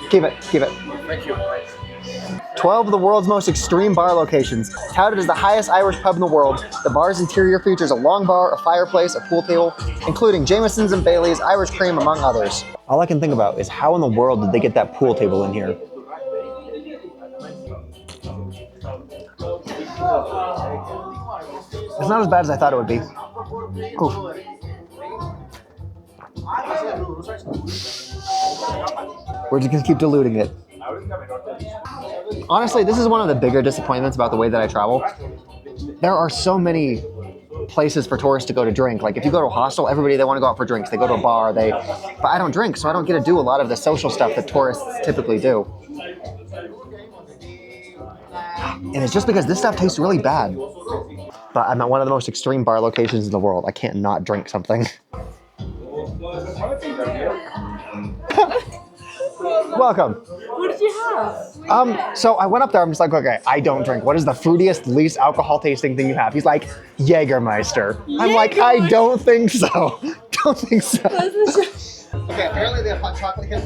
Keep it, keep it. Thank you. 12 of the world's most extreme bar locations. Touted as the highest Irish pub in the world, the bar's interior features a long bar, a fireplace, a pool table, including Jameson's and Bailey's, Irish cream, among others. All I can think about is how in the world did they get that pool table in here? It's not as bad as I thought it would be. Ooh. We're just gonna keep diluting it. Honestly, this is one of the bigger disappointments about the way that I travel. There are so many places for tourists to go to drink. Like if you go to a hostel, everybody, they want to go out for drinks. They go to a bar, but I don't drink, so I don't get to do a lot of the social stuff that tourists typically do. And it's just because this stuff tastes really bad. But I'm at one of the most extreme bar locations in the world. I can't not drink something. Welcome. What did you have? So I went up there, I'm just like, okay, I don't drink. What is the fruitiest, least alcohol tasting thing you have? He's like, Jägermeister. I'm like, I don't think so. Don't think so. Okay, apparently they have hot chocolate here.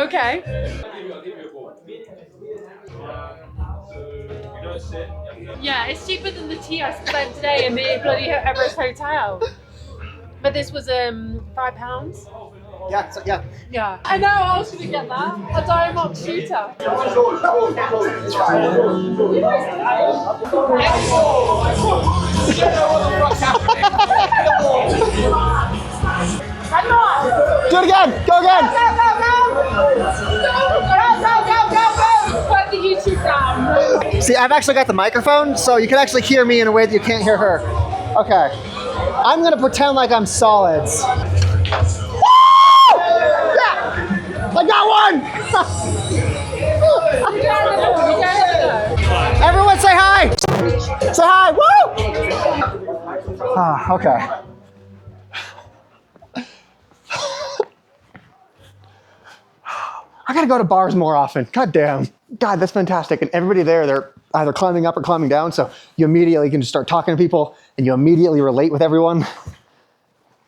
Okay. Yeah, it's cheaper than the tea I spent today in the bloody Everest hotel. But this was £5. Yeah, so, yeah. Yeah. I know, I was gonna get that. A diamond shooter. Do it again. Go again. Put the YouTube down. See, I've actually got the microphone, so you can actually hear me in a way that you can't hear her. Okay. I'm gonna pretend like I'm solids. Woo! Yeah! I got one! Everyone say hi! Say hi! Woo! Okay. I gotta go to bars more often. God damn. God, that's fantastic. And everybody there, they're either climbing up or climbing down, so you immediately can just start talking to people and you immediately relate with everyone.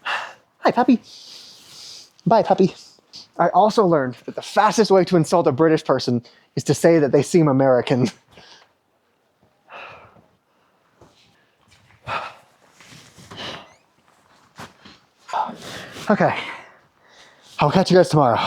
Hi, puppy. Bye, puppy. I also learned that the fastest way to insult a British person is to say that they seem American. Okay. I'll catch you guys tomorrow.